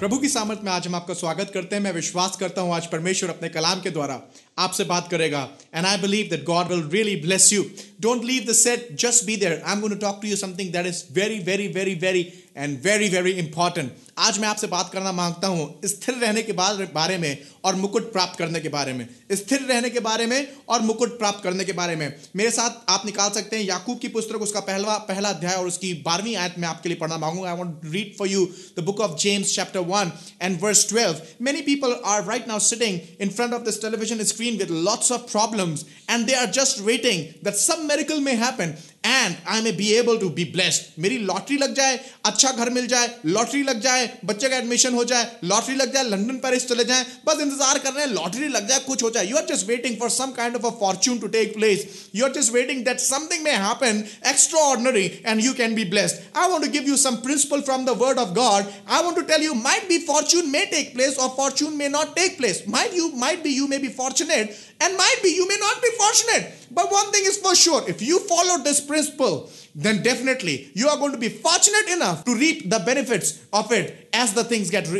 प्रभु की सामर्थ में आज हम आपका स्वागत करते हैं। मैं विश्वास करता हूं आज परमेश्वर अपने कलाम के द्वारा आपसे बात करेगा। And I believe that God will really bless you. Don't leave the set, just be there. I am going to talk to you something that is very very very very and very very important. आज मैं आपसे बात करना मांगता हूं स्थिर रहने के बारे में और मुकुट प्राप्त करने के बारे में। स्थिर रहने के बारे में और मुकुट प्राप्त करने के बारे में मेरे साथ आप निकाल सकते हैं याकूब की पुस्तक, उसका पहला अध्याय और उसकी 12वीं आयत में आपके लिए पढ़ना मांगूंगा। I want to read for you the book of James chapter 1 and verse 12. Many people are right now sitting in front of this television screen with lots of problems and they are just waiting that some miracle may happen and I may be able to be blessed. मेरी lottery लग जाए, अच्छा घर मिल जाए, lottery लग जाए, बच्चे का एडमिशन हो जाए, लॉटरी लग जाए, लंदन पेरिस चले जाएं, बस इंतजार कर रहे हैं लॉटरी लग जाए, कुछ हो जाए। You are just waiting for some kind of a fortune to take place. You are just waiting that something may happen extraordinary and you can be blessed. I want to give you some principle from the word of God. I want to tell you, might be fortune may take place or fortune may not take place. Might be you may be fortunate and might be you may not be fortunate. But one thing is for sure, if you follow this principle, then definitely you are going to be fortunate enough to reap the benefits of it as the things get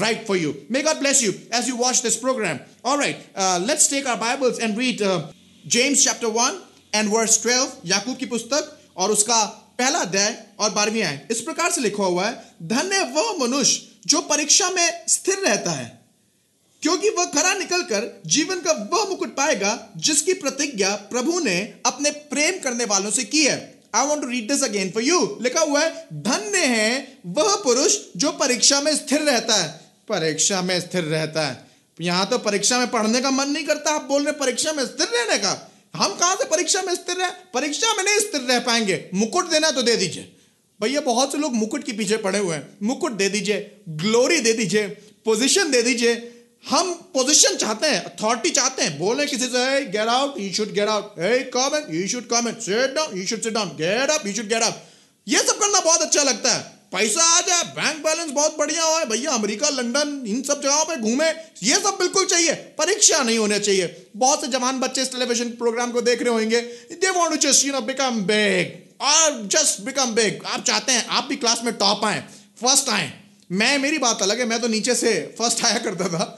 right for you. May God bless you as you watch this program. All right, let's take our Bibles and read James chapter 1 and verse 12, याकूब की पुस्तक और उसका पहला अध्याय और 12वीं आयत। इस प्रकार से लिखा हुआ है, धन्य वह मनुष्य जो परीक्षा में स्थिर रहता है, क्योंकि वह खरा निकलकर जीवन का वह मुकुट पाएगा जिसकी प्रतिज्ञा प्रभु ने अपने प्रेम करने वालों से की है। I want to read this again for you. लिखा हुआ है, धन्य है वह पुरुष जो परीक्षा में स्थिर रहता है। परीक्षा में स्थिर रहता है, यहां तो परीक्षा में पढ़ने का मन नहीं करता, आप बोल रहे परीक्षा में स्थिर रहने का। हम कहां से परीक्षा में स्थिर रहे? परीक्षा में नहीं स्थिर रह पाएंगे। मुकुट देना तो दे दीजिए भैया, बहुत से लोग मुकुट के पीछे पड़े हुए हैं। मुकुट दे दीजिए, ग्लोरी दे दीजिए, पोजीशन दे दीजिए। हम पोजीशन चाहते हैं, अथॉरिटी चाहते हैं, बोले किसी से hey, get out, you should get out, hey, come in, you should come in, sit down, you should sit down, get up, you should get up। ये सब करना बहुत अच्छा लगता है। पैसा आ जाए, बैंक बैलेंस बहुत बढ़िया हो भैया, अमेरिका लंदन इन सब जगहों पे घूमे, ये सब बिल्कुल चाहिए। परीक्षा नहीं होने चाहिए। बहुत से जवान बच्चे इस टेलीविजन प्रोग्राम को देख रहे होंगे, they want to just become big और just become big। आप चाहते हैं आप भी क्लास में टॉप आए, फर्स्ट आए। मेरी बात अलग है, मैं तो नीचे से फर्स्ट आया करता था,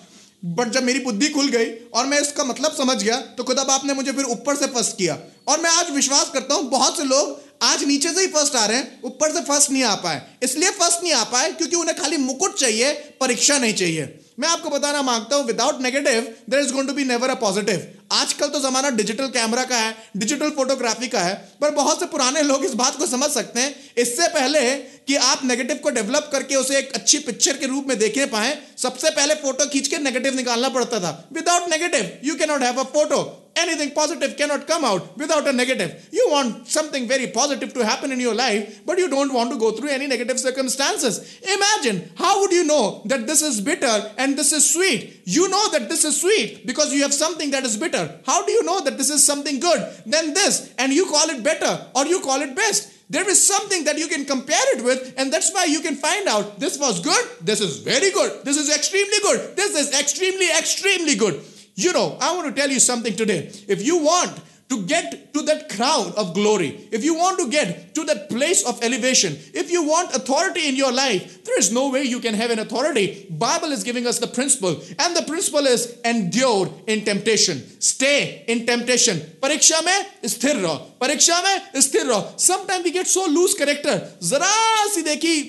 बट जब मेरी बुद्धि खुल गई और मैं इसका मतलब समझ गया तो खुदा बाप ने मुझे फिर ऊपर से फर्स्ट किया। और मैं आज विश्वास करता हूं बहुत से लोग आज नीचे से ही फर्स्ट आ रहे हैं, ऊपर से फर्स्ट नहीं आ पाए। इसलिए फर्स्ट नहीं आ पाए क्योंकि उन्हें खाली मुकुट चाहिए, परीक्षा नहीं चाहिए। मैं आपको बताना मांगता हूं, without negative there is going to be never a positive. आजकल तो जमाना डिजिटल कैमरा का है, डिजिटल फोटोग्राफी का है, पर बहुत से पुराने लोग इस बात को समझ सकते हैं। इससे पहले कि आप नेगेटिव को डेवलप करके उसे एक अच्छी पिक्चर के रूप में देखे पाए, सबसे पहले फोटो खींच के नेगेटिव निकालना पड़ता था। Without negative you can not have a photo. Anything positive cannot come out without a negative. You want something very positive to happen in your life, but you don't want to go through any negative circumstances. Imagine, how would you know that this is bitter and this is sweet? You know that this is sweet because you have something that is bitter. How do you know that this is something good than this and you call it better or you call it best? There is something that you can compare it with, and that's why you can find out this was good, this is very good, this is extremely good, this is extremely good. You know, I want to tell you something today. If you want to get to that crown of glory, if you want to get to that place of elevation, if you want authority in your life, there is no way you can have an authority. Bible is giving us the principle, and the principle is endure in temptation. Stay in temptation. परीक्षा में स्थिर रहो, परीक्षा में स्थिर रहो। Sometimes we get so loose character. जरा सी देखी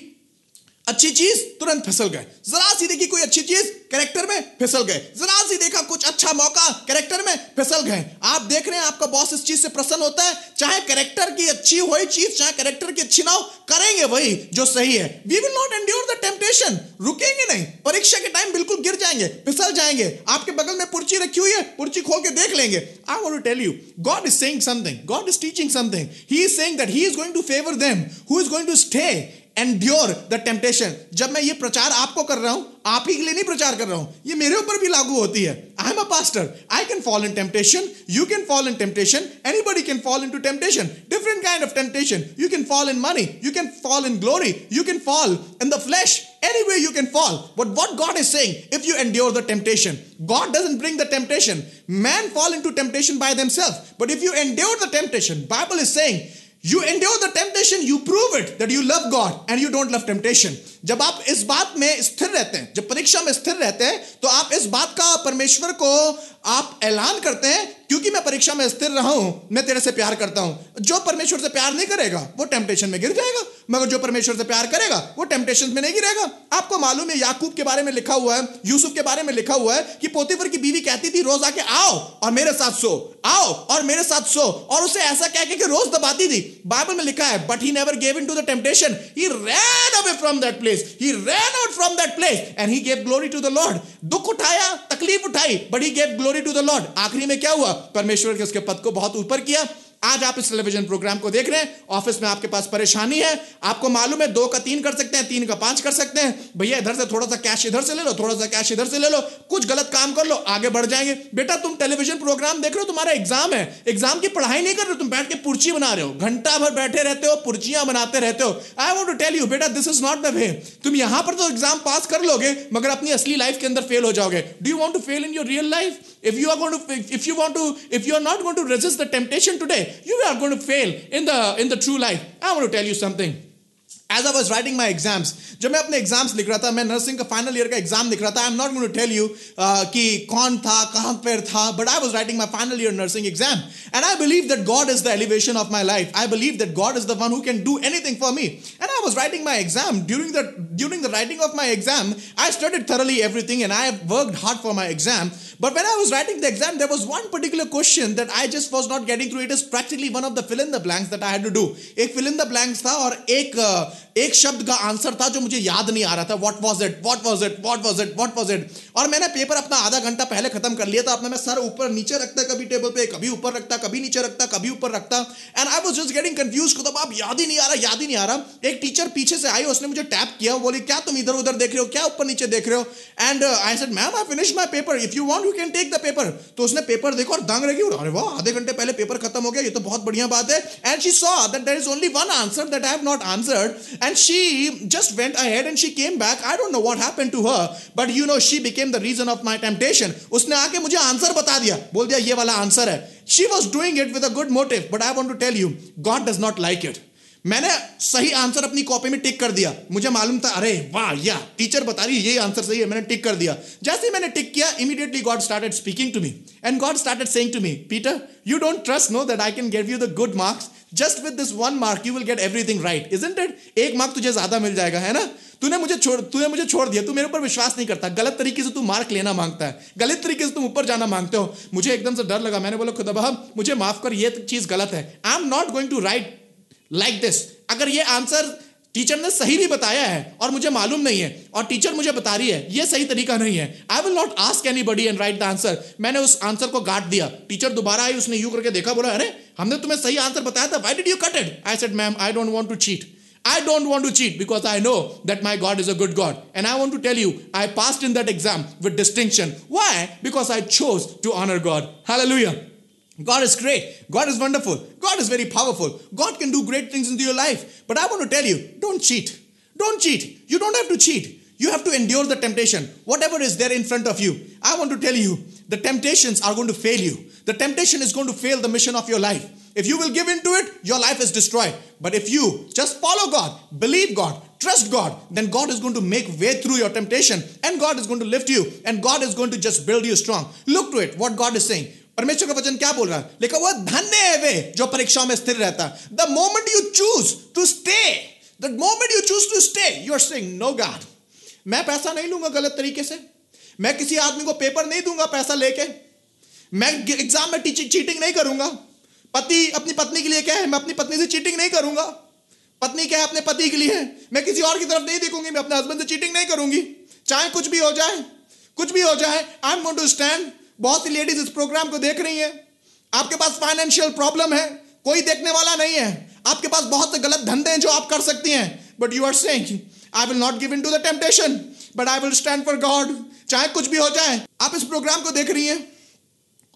अच्छी चीज तुरंत फिसल गए, जरा सी देखी कोई अच्छी चीज कैरेक्टर में फिसल गए, जरा सी देखा कुछ अच्छा मौका कैरेक्टर में फिसल गए। आप देख रहे हैं आपका बॉस इस चीज से प्रसन्न होता है, चाहे कैरेक्टर की अच्छी हो चीज, चाहे कैरेक्टर की अच्छी ना हो, करेंगे वही जो सही है। We will not endure the temptation, रुकेंगे नहीं। परीक्षा के टाइम बिल्कुल गिर जाएंगे, फिसल जाएंगे। आपके बगल में पुर्ची रखी हुई है, पुर्ची खोल के देख लेंगे। I want to tell you, God is saying something, God is teaching something. He is saying that he is going to favour them who is going to stay endure the temptation। जब मैं ये प्रचार आपको कर रहा हूं, आप ही के लिए नहीं प्रचार कर रहा हूं, ये मेरे ऊपर भी लागू होती है। I am a pastor, I can fall in temptation, you can fall in temptation, anybody can fall into temptation, different kind of temptation। You can fall in money, you can fall in glory, you can fall in the flesh, anywhere you can fall। But what God is saying, if you endure the temptation, God doesn't bring the temptation, man fall into temptation by themselves, but if you endure the temptation, Bible is saying you endure the temptation, you prove it that you love God and you don't love temptation। जब आप इस बात में स्थिर रहते हैं, जब परीक्षा में स्थिर रहते हैं, तो आप इस बात का परमेश्वर को आप ऐलान करते हैं, क्योंकि मैं परीक्षा में स्थिर रहा हूं, मैं तेरे से प्यार करता हूं। जो परमेश्वर से प्यार नहीं करेगा वो टेम्पटेशन में गिर जाएगा, मगर जो परमेश्वर से प्यार करेगा वो टेम्पटेशन में नहीं गिरेगा। आपको मालूम है याकूब के बारे में लिखा हुआ है, यूसुफ के बारे में लिखा हुआ है कि पोतीफर की बीवी कहती थी रोज आके आओ और मेरे साथ सो, आओ और मेरे साथ सो, और उसे ऐसा कह के रोज दबाती थी। बाइबल में लिखा है, but he never gave in to the temptation, he ran away from that place, he ran out from that place and he gave glory to the Lord. दुख उठाया, तकलीफ उठाई, but he gave glory to the Lord. आखिरी में क्या हुआ? परमेश्वर के उसके पद को बहुत ऊपर किया। आज आप इस टेलीविजन प्रोग्राम को देख रहे हैं, ऑफिस में आपके पास परेशानी है, आपको मालूम है 2 का 3 कर सकते हैं, 3 का 5 कर सकते हैं, भैया इधर से थोड़ा सा कैश इधर से ले लो, थोड़ा सा कैश इधर से ले लो, कुछ गलत काम कर लो, आगे बढ़ जाएंगे। बेटा तुम टेलीविजन प्रोग्राम देख रहे हो, तुम्हारा एग्जाम है, एग्जाम की पढ़ाई नहीं कर रहे हो, तुम बैठ के पुर्ची बना रहे हो, घंटा भर बैठे रहते हो, पुर्चियां बनाते रहते हो। I want to tell you बेटा, this is not the way. तुम यहां पर तो एग्जाम पास कर लोगे, मगर अपनी असली लाइफ के अंदर फेल हो जाओगे। Do you want to fail in your real life? If you are not going to resist the temptation today, you are going to fail in the true life. I want to tell you something. As I was writing my exams, जब मैं अपने exams लिख रहा था, मैं nursing का final year का exam लिख रहा था, I am not going to tell you कि कौन था, कहां पर था, but I was writing my final year nursing exam and I believe that God is the elevation of my life. I believe that God is the one who can do anything for me. And I was writing my exam. During the writing of my exam, I studied thoroughly everything and I worked hard for my exam. But when I was writing the exam, there was one particular question that I just was not getting through. It is practically one of the fill in the blanks that I had to do. एक fill in the blanks था और एक शब्द का answer था जो मुझे याद नहीं आ रहा था. What was it? What was it? What was it? What was it? और मैंने पेपर अपना आधा घंटा पहले खत्म कर लिया था. अपना मैं सर ऊपर नीचे रखता, कभी टेबल पे, कभी ऊपर रखता, कभी नीचे रखता, कभी ऊपर रखता. And I was just getting confuse. तब आप याद ही नहीं आ रहा. एक टीचर पीछे से आई, उसने मुझे टैप किया, बोली क्या तुम इधर उधर देख रहे हो, क्या ऊपर नीचे देख रहे हो. And I said ma'am I finished my paper, if you want you can take the paper. तो उसने पेपर देखा और दंग रह गई. अरे वाह, आधे घंटे पहले पेपर खत्म हो गया, ये तो बहुत बढ़िया बात है. And she saw that there is only one answer that I have not answered and she just went ahead and she came back. I don't know what happened to her, but you know she became the reason of my temptation. उसने आके मुझे answer बता दिया, बोल दिया ये वाला answer है. She was doing it with a good motive, but I want to tell you, God does not like it. मैंने सही आंसर अपनी कॉपी में टिक कर दिया. मुझे मालूम था, अरे वाह, या टीचर बता रही है ये आंसर सही है, मैंने टिक कर दिया. जैसे ही मैंने टिक किया, immediately God started speaking to me and God started saying to me, Peter, you don't trust no that I can give you the good marks. Just with this one mark you will get everything right, isn't it? एक mark तुझे ज्यादा मिल जाएगा, है ना. तूने मुझे छोड़ दिया, तू मेरे ऊपर विश्वास नहीं करता, गलत तरीके से तू मार्क लेना मांगता है, गलत तरीके से तुम ऊपर जाना मांगते हो. मुझे एकदम से डर लगा. मैंने बोला खुदा बाब मुझे माफ कर, ये चीज गलत है. I am not going to write like this. अगर ये आंसर टीचर ने सही भी बताया है और मुझे मालूम नहीं है और टीचर मुझे बता रही है ये सही तरीका नहीं है, आई will not ask anybody and right the answer. मैंने उस आंसर को काट दिया. टीचर दोबारा आई, उसने यूं करके देखा, बोला अरे हमने तुम्हें सही आंसर बताया था, why did you cut it? I said ma'am I don't want to cheat. I don't want to cheat because I know that my God is a good God. And I want to tell you, I passed in that exam with distinction. Why? Because I chose to honor God. Hallelujah. God is great. God is wonderful. God is very powerful. God can do great things into your life. But I want to tell you, don't cheat. Don't cheat. You don't have to cheat. You have to endure the temptation. Whatever is there in front of you. I want to tell you, the temptations are going to fail you. The temptation is going to fail the mission of your life. If you will give into it, your life is destroyed. But if you just follow God, believe God, trust God, then God is going to make way through your temptation and God is going to lift you and God is going to just build you strong. Look to it, what God is saying. परमेश्वर का वचन क्या बोल रहा है? लिखा हुआ धन्य है वे जो परीक्षाओं में स्थिर रहता है. The moment you choose to stay, the moment you choose to stay, you are saying no God. मैं पैसा नहीं लूंगा गलत तरीके से, मैं किसी आदमी को पेपर नहीं दूंगा पैसा लेके, मैं एग्जाम में चीटिंग नहीं करूंगा. पति अपनी पत्नी के लिए क्या है, मैं अपनी पत्नी से चीटिंग नहीं करूंगा. पत्नी क्या है, अपने पति के लिए है, मैं किसी और की तरफ नहीं देखूंगी, मैं अपने हस्बैंड से चीटिंग नहीं करूंगी. चाहे कुछ भी हो जाए, कुछ भी हो जाए, I am going to stand. बहुत सी लेडीज इस प्रोग्राम को देख रही हैं. आपके पास फाइनेंशियल प्रॉब्लम है, कोई देखने वाला नहीं है, आपके पास बहुत से गलत धंधे हैं जो आप कर सकती हैं, but you are saying I will not give in to the temptation but I will stand for God. चाहे कुछ भी हो जाए. आप इस प्रोग्राम को देख रही हैं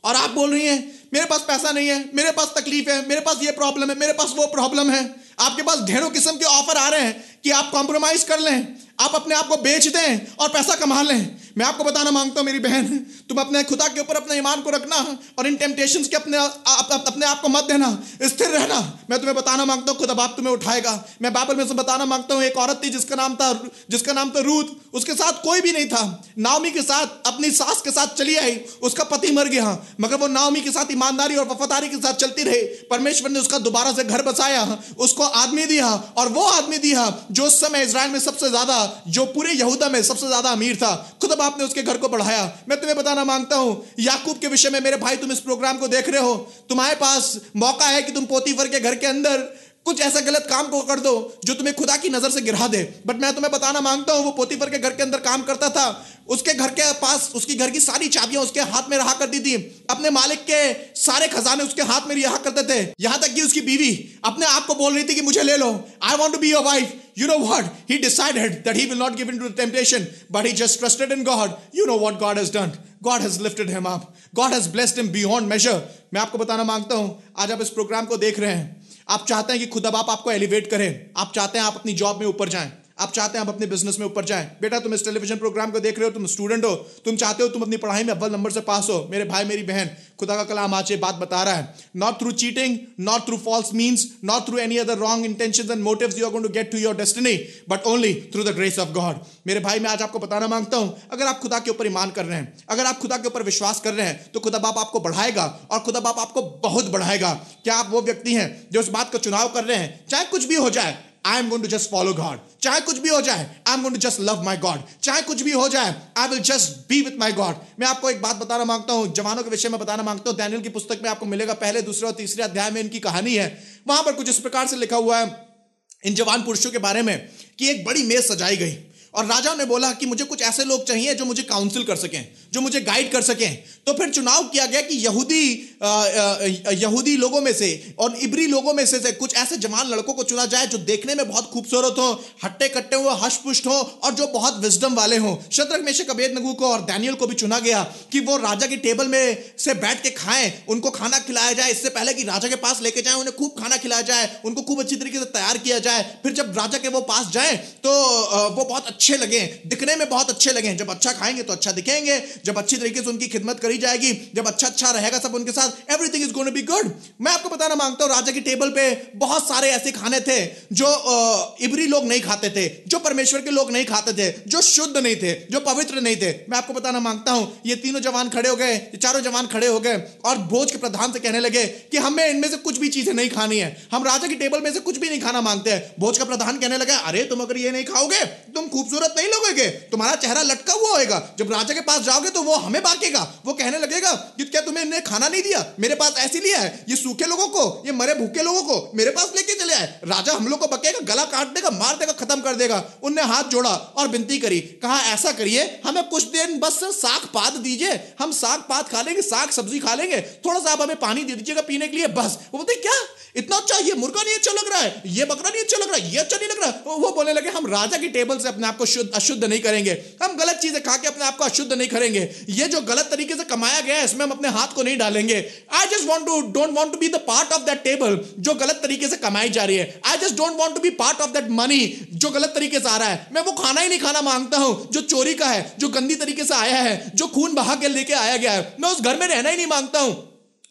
और आप बोल रही हैं मेरे पास पैसा नहीं है, मेरे पास तकलीफ है, मेरे पास ये प्रॉब्लम है, मेरे पास वो प्रॉब्लम है. आपके पास ढेरों किस्म के ऑफर आ रहे हैं कि आप कॉम्प्रोमाइज कर लें, आप अपने आप को बेच दें और पैसा कमा लें. मैं आपको बताना मांगता हूं मेरी बहन, तुम अपने खुदा के ऊपर अपने ईमान को रखना और इन टेम्पटेशंस के अपने आप को मत देना, स्थिर रहना। मैं तुम्हें बताना मांगता हूं खुदा बाप तुम्हें उठाएगा। मैं बाइबल में से बताना मांगता हूं, एक औरत थी जिसका नाम था रूथ। उसके साथ कोई भी नहीं था। नाओमी के साथ, अपनी सास के साथ चली आई, उसका पति मर गया, मगर वो नाओमी के साथ ईमानदारी और वफादारी के साथ चलती रही। परमेश्वर ने उसका दोबारा से घर बसाया, उसको आदमी दिया, और वो आदमी दिया जो उस समय इजराइल में सबसे ज्यादा, जो पूरे यहूदा में सबसे ज्यादा अमीर था। खुदा बाप ने उसके घर को बढ़ाया। मैं तुम्हें बताना मांगता हूं याकूब के विषय में, मेरे भाई तुम इस प्रोग्राम को देख रहे हो, तुम्हारे पास मौका है कि तुम पोतीफर के घर के अंदर कुछ ऐसा गलत काम को कर दो जो तुम्हें खुदा की नजर से गिरा दे। बट मैं तुम्हें बताना मांगता हूं वो पोतीफर के घर के अंदर काम करता था। उसके घर के पास उसकी घर की सारी चाबियां उसके हाथ में रहा करती थी। अपने मालिक के सारे खजाने उसके हाथ में रहा करते थे। यहां तक कि उसकी बीवी अपने आप को बोल रही थी कि मुझे ले लो, I want to be your wife. You know what? He decided that he will not give in to the temptation, but he just trusted in God. You know what God has done? God has lifted him up. God has blessed him beyond measure. मैं आपको बताना मांगता हूं, आज आप इस programme को देख रहे हैं, आप चाहते हैं कि खुदा बाप आपको एलिवेट करे, आप चाहते हैं आप अपनी जॉब में ऊपर जाएं, आप चाहते हैं आप अपने बिजनेस में ऊपर जाएं। बेटा तुम इस टेलीविजन प्रोग्राम को देख रहे हो, तुम स्टूडेंट हो, तुम चाहते हो तुम अपनी पढ़ाई में अव्वल नंबर से पास हो। मेरे भाई मेरी बहन, खुदा का कलाम आज ये बात बता रहा है, not through cheating, not through false means, not through any other wrong intentions and motives you are going to get to your destiny, but only through the grace of God. मेरे भाई मैं आज आपको बताना मांगता हूं, अगर आप खुदा के ऊपर ईमान कर रहे हैं, अगर आप खुदा के ऊपर विश्वास कर रहे हैं, तो खुदा बाप आपको बढ़ाएगा और खुदा बाप आपको बहुत बढ़ाएगा। क्या आप वो व्यक्ति हैं जो इस बात का चुनाव कर रहे हैं, चाहे कुछ भी हो जाए, I am going to just follow God. चाहे कुछ भी हो जाए, I am going to just love my God. चाहे कुछ भी हो जाए, I will just be with my God. मैं आपको एक बात बताना मांगता हूं, जवानों के विषय में बताना मांगता हूं। दानियेल की पुस्तक में आपको मिलेगा, पहले, दूसरे और तीसरे अध्याय में इनकी कहानी है। वहां पर कुछ इस प्रकार से लिखा हुआ है इन जवान पुरुषों के बारे में कि एक बड़ी मेज सजाई गई और राजा ने बोला कि मुझे कुछ ऐसे लोग चाहिए जो मुझे काउंसिल कर सकें, जो मुझे गाइड कर सकें। तो फिर चुनाव किया गया कि यहूदी लोगों में से और इब्री लोगों में से कुछ ऐसे जवान लड़कों को चुना जाए जो देखने में बहुत खूबसूरत हो, हट्टे कट्टे हुए, हष्ट-पुष्ट हो और जो बहुत विजडम वाले हों। शद्रक, मेशक, अबेदनगो को और दानियेल को भी चुना गया कि वो राजा की टेबल में से बैठ के खाएं, उनको खाना खिलाया जाए। इससे पहले कि राजा के पास लेके जाए, उन्हें खूब खाना खिलाया जाए, उनको खूब अच्छी तरीके से तैयार किया जाए। फिर जब राजा के वो पास जाए तो वो बहुत अच्छे लगे, दिखने में बहुत अच्छे लगे। जब अच्छा खाएंगे तो अच्छा दिखेंगे, जब अच्छी तरीके से उनकी खिदमत करी जाएगी, जब अच्छा रहेगा सब उनके साथ, everything is going to be good. मैं आपको बताना मांगता हूं, राजा की टेबल पे बहुत सारे ऐसे खाने थे जो इब्री लोग नहीं खाते थे, जो परमेश्वर के लोग नहीं खाते थे, जो शुद्ध नहीं थे, जो पवित्र नहीं थे। मैं आपको बताना मांगता हूं, ये तीनों जवान खड़े हो गए, ये चारों जवान खड़े हो गए और भोज के प्रधान से कहने लगे कि हमें इनमें से कुछ भी चीजें नहीं खानी है, हम राजा की टेबल में से कुछ भी नहीं खाना मांगते हैं। भोज का प्रधान कहने लगा, अरे तुम अगर ये नहीं खाओगे तुम खूबसूरत नहीं लगोगे, तुम्हारा चेहरा लटका हुआ होएगा, जब राजा के पास जाओगे तो वो हमें बाकेगा, वो कहने लगेगा कि क्या तुम्हें इन्हें खाना नहीं दिया, मेरे पास ऐसे लिया है, ये सूखे लोगों को, ये मरे भूखे लोगों को मेरे पास लेके चले आए, राजा हम लोग को बकेगा, गला काट देगा, मार देगा, खत्म कर देगा। उनने हाथ जोड़ा और विनती करी, कहा ऐसा करिए हमें कुछ दिन बस साग पात दीजिए, हम साग पात खा लेंगे, साग सब्जी खा लेंगे, थोड़ा सा आप हमें पानी दे दीजिएगा पीने के लिए बस। वो बोलते क्या इतना अच्छा, ये मुर्गा नहीं अच्छा लग रहा है, ये बकरा नहीं अच्छा लग रहा है, ये अच्छा नहीं लग रहा है। वो बोलने लगे हम राजा की टेबल से अपने आप को अशुद्ध नहीं करेंगे, हम गलत चीजें खा के अपने आप को अशुद्ध नहीं करेंगे, ये जो गलत तरीके से कमाया गया है इसमें हम अपने हाथ को नहीं डालेंगे। I just don't want to be the part of that table जो गलत तरीके से कमाई जा रही है। I just don't want to be part of that money जो गलत तरीके से आ रहा है। मैं वो खाना ही नहीं खाना मांगता हूं जो चोरी का है, जो गंदी तरीके से आया है, जो खून बहा के लेके आया गया है। मैं उस घर में रहना ही नहीं मांगता हूं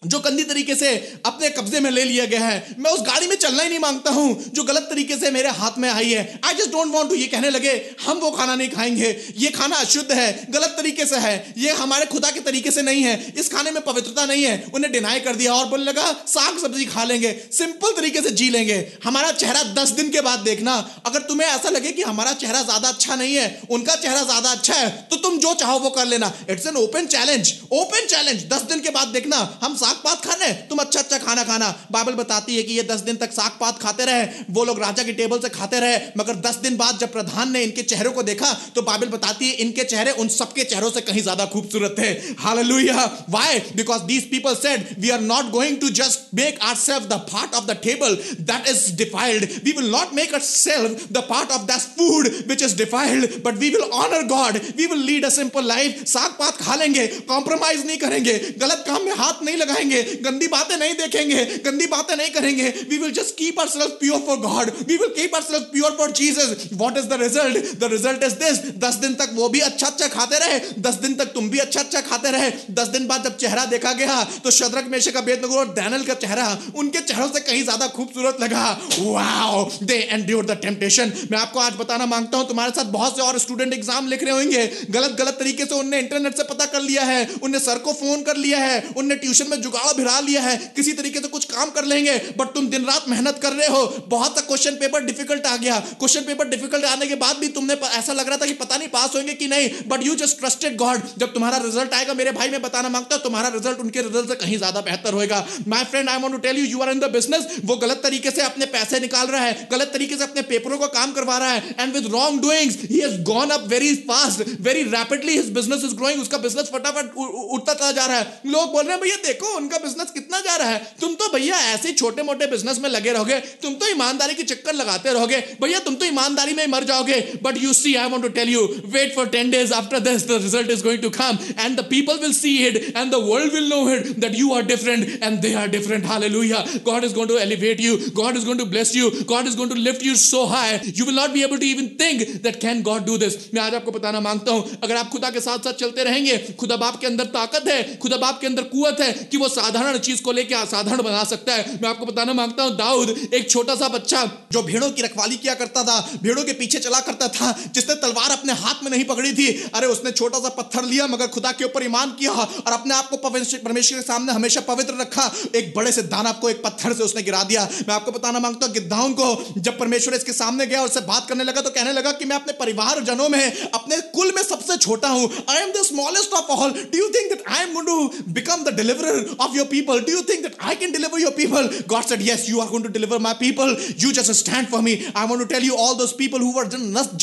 जो गंदी तरीके से अपने कब्जे में ले लिया गया है। मैं उस गाड़ी में चलना ही नहीं मांगता हूं जो गलत तरीके से मेरे हाथ में आई है। I just don't want to, ये कहने लगे हम वो खाना नहीं खाएंगे, ये खाना अशुद्ध है, गलत तरीके से है, ये हमारे खुदा के तरीके से नहीं है, इस खाने में पवित्रता नहीं है। उन्हें डिनाई कर दिया और बोलने लगा साग सब्जी खा लेंगे, सिंपल तरीके से जी लेंगे, हमारा चेहरा 10 दिन के बाद देखना। अगर तुम्हें ऐसा लगे कि हमारा चेहरा ज्यादा अच्छा नहीं है, उनका चेहरा ज्यादा अच्छा है, तो तुम जो चाहो वो कर लेना। It's an open challenge, open challenge. 10 दिन के बाद देखना हम साग पात खाने, तुम अच्छा अच्छा खाना खाना। बाइबल बताती है कि ये 10 दिन तक साग पात खाते रहे, वो लोग राजा की टेबल से खाते रहे, मगर 10 दिन बाद जब प्रधान ने इनके चेहरों को देखा तो बाइबल बताती है इनके चेहरे उन सबके चेहरों से कहीं ज्यादा खूबसूरत थे। Hallelujah. Why? Because these people said we are not going to just make ourself the part of the table that is defiled, we will not make ourself the part of that food which is defiled, but we will honour God, we will lead a simple life. साग पात खा लेंगे, compromise नहीं करेंगे, गलत काम में हाथ नहीं लगाएंगे, जाएंगे, गंदी बातें नहीं देखेंगे, गंदी बातें नहीं करेंगे. We will just keep ourselves pure for God. We will keep ourselves pure for Jesus. What is the result? The result is this. 10 दिन तक वो भी अच्छा अच्छा खाते रहे, 10 दिन तक तुम भी अच्छा अच्छा खाते रहे. 10 दिन बाद जब चेहरा देखा गया तो शद्रक, मेशक, अबेदनगो और दानियेल का चेहरा उनके चेहरों से कहीं ज्यादा खूबसूरत लगा. Wow, they endured the temptation. मैं आपको आज बताना मांगता हूं, तुम्हारे साथ बहुत से और स्टूडेंट एग्जाम लिख रहे होंगे, गलत गलत तरीके से उनने इंटरनेट से पता कर लिया है, उनने सर को फोन कर लिया है, उनने ट्यूशन में जुगाड़ भिड़ा लिया है, किसी तरीके से कुछ काम कर लेंगे. बट तुम दिन रात मेहनत कर रहे हो, बहुत सा क्वेश्चन पेपर डिफिकल्ट आ गया, क्वेश्चन पेपर डिफिकल्ट आने के बाद भी तुमने ऐसा लग रहा था कि पता नहीं पास होंगे कि नहीं, but you just trusted God. जब तुम्हारा रिजल्ट आएगा, मेरे भाई, मैं बताना मांगता हूं, तुम्हारा रिजल्ट उनके रिजल्ट से कहीं ज्यादा बेहतर होगा. My friend, I want to tell you, you are in the business. वो गलत तरीके से अपने पैसे निकाल रहा है, गलत तरीके से अपने पेपरों को काम करवा रहा है, and with wrong doings he has gone up very fast, very rapidly. His business is growing. उसका बिजनेस फटाफट उठता चला जा रहा है. लोग बोल रहे हैं, भैया देखो उनका बिजनेस कितना जा रहा है, तुम तो भैया ऐसे छोटे मोटे बिजनेस में लगे रहोगे, तुम तो ईमानदारी के चक्कर लगाते रहोगे, भैया तुम तो ईमानदारी में मर जाओगे. But you see, I want to tell you, wait for 10 days after this, the result is going to come and the people will see it and the world will know it that you are different and they are different. Hallelujah. God is going to elevate you, God is going to bless you, God is going to lift you so high, you will not be able to even think that can God do this. मैं आज आपको बताना मांगता हूं, अगर आप खुदा के साथ साथ चलते रहेंगे, खुदा बाप के अंदर ताकत है, खुदा बाप के अंदर कुवत है कि वो साधारण चीज को लेकर असाधारण बना सकता है. मैं आपको बताना मांगता हूं, दाऊद एक छोटा सा बच्चा जो भेड़ों की रखवाली किया करता था, भेड़ों के पीछे चला करता था, जिसने तलवार अपने हाथ में नहीं पकड़ी थी, अरे उसने छोटा सा पत्थर लिया मगर खुदा के ऊपर ईमान किया और अपने आप को परमेश्वर के सामने हमेशा पवित्र रखा. एक बड़े से दानव को एक पत्थर से उसने गिरा दिया. मैं आपको बताना मांगता हूं, गिदोन को जब परमेश्वर इसके सामने गया और उससे बात करने लगा तो कहने लगा कि मैं अपने परिवार जनों में, अपने कुल में सबसे छोटा हूं. I am the smallest of all. Do you think that I am going to become the deliverer of your people? Do you think that I can deliver your people? God said, yes, you are going to deliver my people. You just stand for me. I want to tell you, all those people who were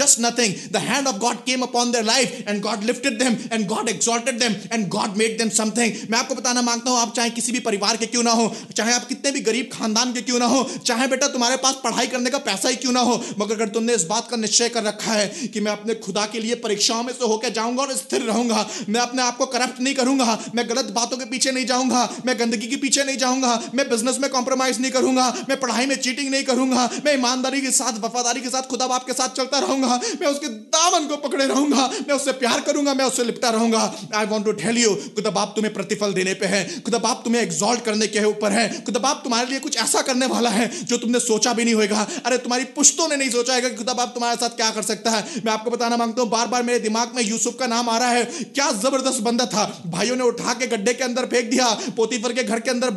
just nothing, the hand of God came upon their life and God lifted them and God exalted them and God made them something. मैं आपको बताना मांगता हूं, आप चाहे किसी भी परिवार के क्यों ना हो, चाहे आप कितने भी गरीब खानदान के क्यों ना हो, चाहे बेटा तुम्हारे पास पढ़ाई करने का पैसा ही क्यों ना हो, मगर अगर तुमने इस बात का निश्चय कर रखा है कि मैं अपने खुदा के लिए परीक्षाओं में से होकर जाऊंगा और स्थिर रहूंगा, मैं अपने आप को करप्ट नहीं करूंगा, मैं गलत बातों के पीछे नहीं जाऊंगा, मैं गंदगी के पीछे नहीं जाऊंगा, मैं बिजनेस में कॉम्प्रोमाइज नहीं करूंगा, मैं पढ़ाई में चीटिंग नहीं करूंगा, मैं ईमानदारी के साथ, वफादारी के साथ खुदा बाप के साथ चलता रहूंगा, मैं उसके दामन को पकड़े रहूंगा, मैं उससे प्यार करूंगा, मैं उससे लिपटा रहूंगा. I want to tell you, खुदा बाप तुम्हें प्रतिफल देने पे है, खुदा बाप तुम्हें एग्जॉल्ट करने के ऊपर है, खुदा बाप तुम्हारे लिए कुछ ऐसा करने वाला है जो तुमने सोचा भी नहीं होगा. अरे तुम्हारी पुश्तों ने नहीं सोचा है कि खुदा बाप तुम्हारे साथ क्या कर सकता है. मैं आपको बताना मांगता हूं, बार बार मेरे दिमाग में यूसुफ का नाम आ रहा है. क्या जबरदस्त बंदा था, भाइयों ने उठा के गड्ढे के अंदर फेंक दिया, पोतीफर के घर के अंदर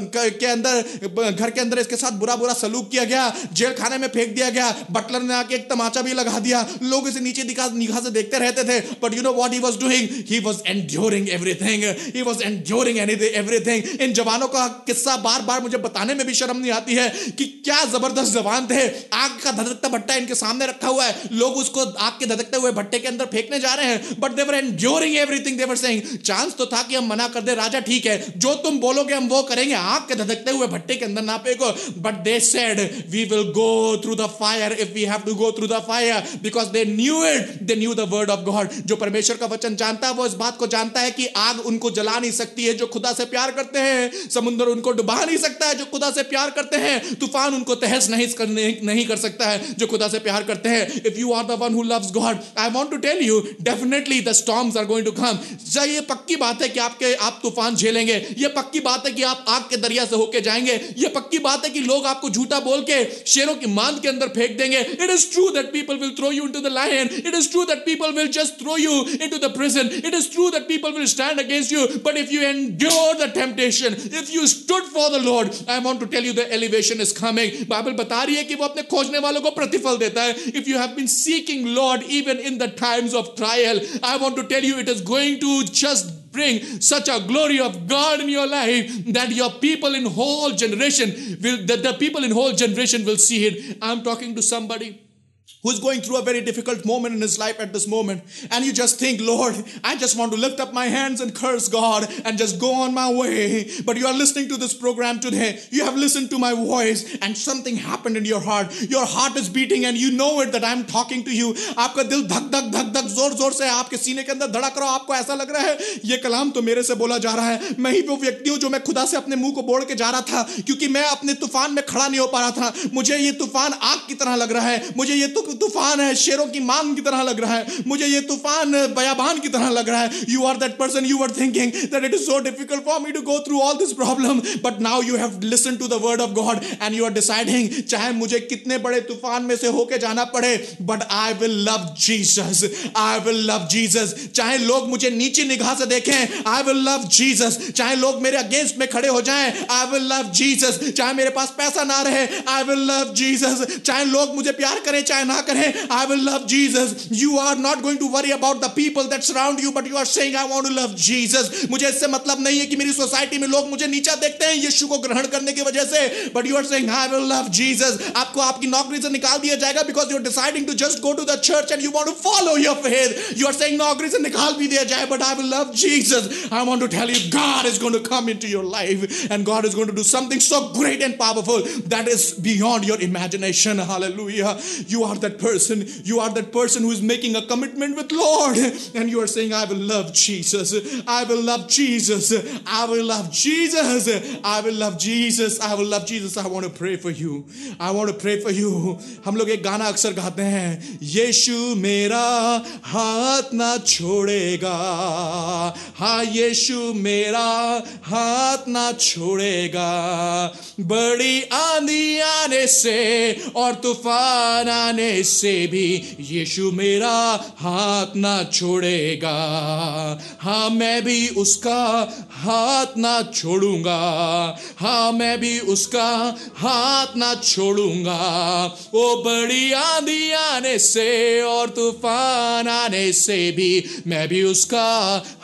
घर के अंदर इसके साथ बुरा बुरा सलूक किया गया, जेल खाने में फेंक दिया गया, बटलर ने आके एक तमाचा भी लगा दिया, लोग इसे नीचे निगाह से देखते रहते थे. But you know what he was doing? He was enduring everything. He was enduring everything. इन जवानों का किस्सा बार बार मुझे बताने में भी शर्म नहीं आती है कि क्या जबरदस्त जवान थे. आग का धधकता भट्टा इनके सामने रखा हुआ है, लोग उसको आग के धधकते हुए भट्टे के अंदर फेंकने जा रहे हैं, but they were enduring everything. They were saying, chance तो था कि हम मना कर दे, राजा ठीक है जो तुम बोलोगे हम वो करेंगे, आग के धधकते हुए भट्टे के अंदर ना फेंको. But they said we will go through the fire if we have to go through the fire, because they knew it, they knew the word of God. जो परमेश्वर का वचन जानता है वो इस बात को जानता है कि आग उनको जला नहीं सकती है जो खुदा से प्यार करते हैं, समुद्र उनको डुबा नहीं सकता है जो खुदा से प्यार करते हैं, तूफान उनको तहस नहीं कर सकता है जो खुदा से प्यार करते हैं. If you are the one who loves God, I want to tell you, definitely the storms are going to come. ये पक्की बात है कि आप तूफान झेलेंगे, ये पक्की बात है कि आप आग के दरिया से होके जाएंगे, ये पक्की बात है कि लोग आपको झूठा बोल के शेरों की मांद के अंदर फेंक देंगे. It is true that people will throw you into the lion, it is true that people will just throw you into the prison, it is true that people will stand against you, but if you endure the temptation, if you stood for the Lord, I want to tell you the elevation is coming. Bible बता रही है कि वो अपने खोजने वालों को प्रतिफल देता है. If you have been seeking Lord even in the times of trial, I want to tell you it is going to just bring such a glory of God in your life that your people in whole generation will, that the people in whole generation will see it. I'm talking to somebody who is going through a very difficult moment in his life at this moment, and you just think, Lord, I just want to lift up my hands and curse God and just go on my way. But you are listening to this program today. You have listened to my voice and something happened in your heart. Your heart is beating and you know it that I'm talking to you. आपका दिल धक धक धक धक जोर जोर से आपके सीने के अंदर धड़क रहा, आपको ऐसा लग रहा है ये कलाम तो मेरे से बोला जा रहा है. मैं ही वो व्यक्ति हूं जो मैं खुदा से अपने मुंह को बोल के जा रहा था, क्योंकि मैं अपने तूफान में खड़ा नहीं हो पा रहा था. मुझे ये तूफान आग की तरह लग रहा है. मुझे ये तूफान है शेरों की मांग की तरह लग रहा है. मुझे ये तूफान बयाबान की तरह लग रहा है. You are that person, you were thinking that it is so difficult for me to go through all this problem, but now you have listened to the word of God and you are deciding, चाहे मुझे कितने बड़े तूफान में से होके जाना पड़े, but I will love Jesus. I will love Jesus. चाहे लोग मुझे नीचे निगाह से देखें, I will love Jesus. चाहे लोग मेरे अगेंस्ट में खड़े हो जाएं, I will love Jesus. चाहे मेरे पास पैसा ना रहे, I will love Jesus. चाहे लोग मुझे प्यार करें चाहे ना करें, I will love Jesus. You are not going to worry about the people that surround you, but you are saying, I want to love Jesus. मुझे इससे मतलब नहीं है कि मेरी सोसाइटी में लोग मुझे नीचा देखते हैं यीशु को ग्रहण करने की वजह से, but you are saying, I will love Jesus. आपको आपकी नौकरी से निकाल दिया जाएगा because you are deciding to just go to the church and you want to follow your faith. You are saying नौकरी से निकाल भी दिया जाए, but I will love Jesus. I want to tell you, God is going to come into your life and God is going to do something so great and powerful that is beyond your imagination. Hallelujah. You are that person. You are that person who is making a commitment with Lord and you are saying, I will love Jesus. I will love Jesus. I will love Jesus. I will love Jesus. I will love Jesus. I want to pray for you. I want to pray for you. हम लोग एक गाना अक्सर गाते हैं, यीशु मेरा हाथ ना छोड़ेगा. हाँ, यीशु मेरा हाथ ना छोड़ेगा. बड़ी आंधी आने से और तूफान आने से भी यीशु मेरा हाथ ना छोड़ेगा. हाँ, मैं भी उसका हाथ ना छोड़ूंगा. हाँ, मैं भी उसका हाथ ना छोड़ूंगा. वो बड़ी आंधी आने से और तूफान आने से भी मैं भी उसका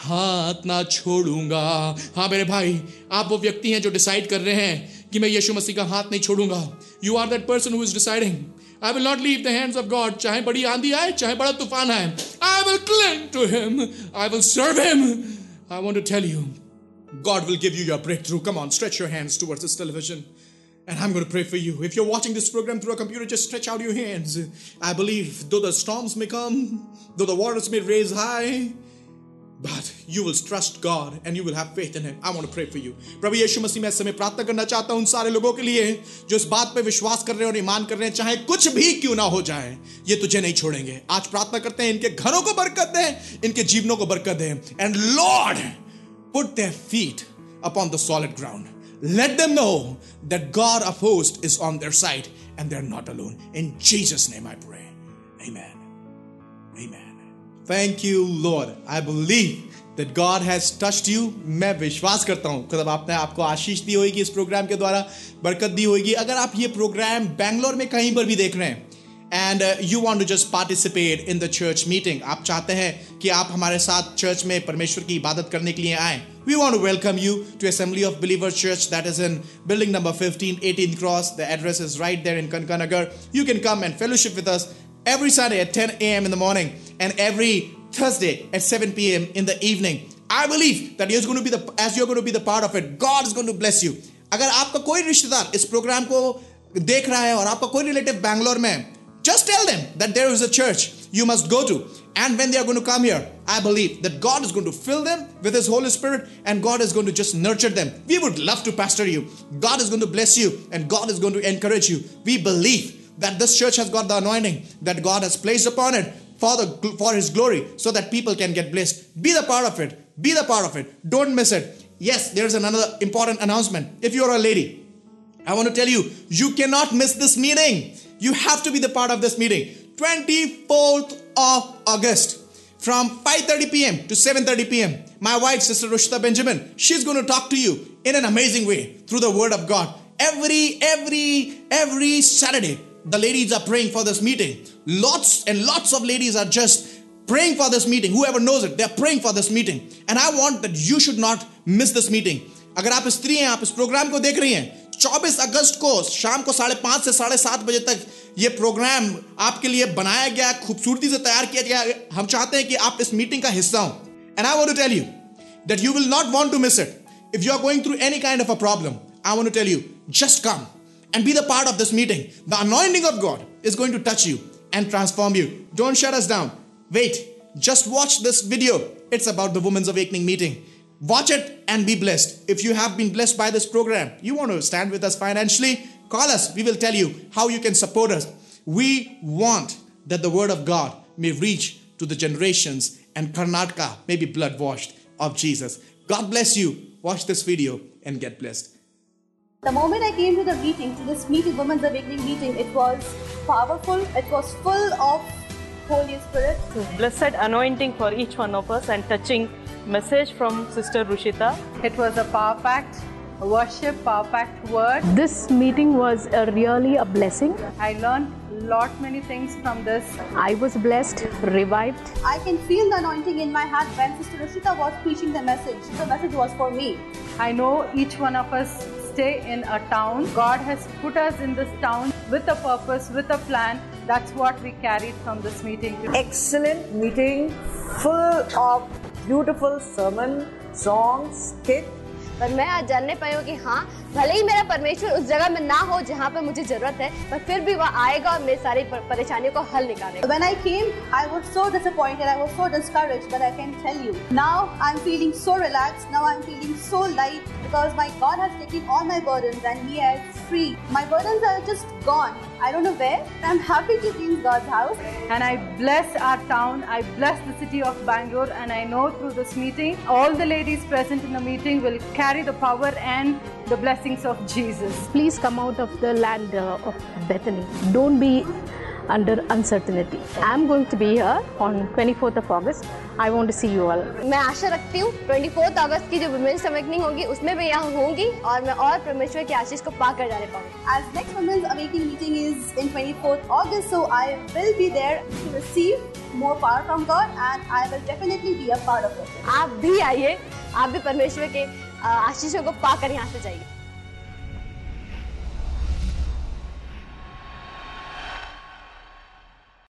हाथ ना छोड़ूंगा. हाँ मेरे भाई, आप वो व्यक्ति हैं जो डिसाइड कर रहे हैं कि मैं यीशु मसीह का हाथ नहीं छोड़ूंगा. You are that person who is deciding, I will not leave the hands of God. चाहे बड़ी आंधी आए, चाहे बड़ा तूफान आए, I will cling to him. I will serve him. I want to tell you, God will give you your breakthrough. Come on, stretch your hands towards this television. And I'm going to pray for you. If you're watching this program through a computer, just stretch out your hands. I believe, though the storms may come, though the waters may raise high, but you will trust God and you will have faith in Him. I want to pray for you. प्रभु यीशु मसीह, मैं इस समय प्रार्थना करना चाहता हूं उन सारे लोगों के लिए जो इस बात पे विश्वास कर रहे हैं और ईमान कर रहे हैं, चाहे कुछ भी क्यों ना हो जाए, ये तुझे नहीं छोड़ेंगे. आज प्रार्थना करते हैं, इनके घरों को बरकत दे, इनके जीवनों को बरकत दे. And Lord, put their feet upon the solid ground. Let them know that God of hosts is on their side and they're not alone. In Jesus' name I pray. Amen. Amen. Thank you, Lord. I believe that God has touched you. मैं विश्वास करता हूँ कि आपने आपको आशीष दी होगी इस programme के द्वारा, बरकत दी होगी. अगर आप ये प्रोग्राम बैंगलोर में कहीं पर भी देख रहे हैं and you want to just participate in the church meeting, आप चाहते हैं कि आप हमारे साथ चर्च में परमेश्वर की इबादत करने के लिए आएं, we want to welcome you to Assembly of Believers Church that is in building number 15, 18th Cross. The address is right there in Kankanagar. You can come and fellowship with us every Sunday at 10 a.m. in the morning and every Thursday at 7 p.m. in the evening. I believe that as you're going to be the part of it, God is going to bless you. अगर आपका कोई रिश्तेदार इस programme को देख रहा है और आपका कोई रिलेटिव बैंगलोर में है, just tell them that there is a church you must go to. And when they are going to come here, I believe that God is going to fill them with His Holy Spirit and God is going to just nurture them. We would love to pastor you. God is going to bless you and God is going to encourage you. We believe that this church has got the anointing that God has placed upon it for His glory so that people can get blessed. Be the part of it. Be the part of it. Don't miss it. Yes, there's another important announcement. If you're a lady, I want to tell you, you cannot miss this meeting. You have to be the part of this meeting. 24th of August from 5:30 p.m. to 7:30 p.m. My wife, Sister Rushita Benjamin, she's going to talk to you in an amazing way through the Word of God. Every Saturday, the ladies are praying for this meeting. Lots and lots of ladies are just praying for this meeting. Whoever knows it, they're praying for this meeting. And I want that you should not miss this meeting. अगर आप स्त्री हैं, आप इस programme को देख रही हैं, 24 अगस्त को शाम को 5:30 से 7:30 बजे तक ये प्रोग्राम आपके लिए बनाया गया, खूबसूरती से तैयार किया गया। हम चाहते हैं कि आप इस मीटिंग का हिस्सा हो। And I want to tell you that you will not want to miss it. If you are going through any kind of a problem, I want to tell you, just come and be the part of this meeting. The anointing of God is going to touch you and transform you. Don't shut us down. Wait, just watch this video. It's about the Women's Awakening meeting. Watch it and be blessed. If you have been blessed by this program, you want to stand with us financially, call us. We will tell you how you can support us. We want that the word of God may reach to the generations and Karnataka may be blood washed of Jesus. God bless you. Watch this video and get blessed. The moment I came to the meeting, to this meeting, Women's Awakening meeting, it was powerful. It was full of Holy Spirit. Blessed anointing for each one of us and touching message from Sister Rushita. It was a power-packed worship, power-packed word. This meeting was really a blessing. I learned many things from this. I was blessed, revived. I can feel the anointing in my heart when Sister Rushita was preaching the message. The message was for me. I know each one of us stay in a town. God has put us in this town with a purpose, with a plan. That's what we carried from this meeting. Excellent meeting, full of beautiful sermon, songs, skit. पर मैं आज जानने पाई हूँ कि हाँ, भले ही मेरा परमेश्वर उस जगह में ना हो जहाँ पर मुझे जरूरत है, पर फिर भी वह आएगा और मेरी सारी परेशानियों को हल निकालेगा। When I came, I was so disappointed, I was so discouraged, but I can tell you, now I'm feeling so relaxed, now I'm feeling so light, because my God has taken all my burdens and He has freed. My burdens are just gone. I don't know where. I'm happy to be in God's house. And I bless our town, I bless the city of Bangalore, and I know through this meeting, all the ladies present in the meeting will carry the power and the blessings of Jesus. Please come out of the land of Bethany. Don't be under uncertainty. I'm going to be here on 24th of August. I want to see you all. मैं आशा रखती हूँ 24 अगस्त की जो Women's Awakening होगी उसमें भी यहाँ होंगी और मैं और परमेश्वर की आशीष को पाकर जाने पाऊंगी। As next Women's Awakening meeting is in 24th August, so I will be there to receive more power from God and I will definitely be a part of it. आप भी आइए, आप भी परमेश्वर के आशीषों को पाकर यहाँ से जाइए।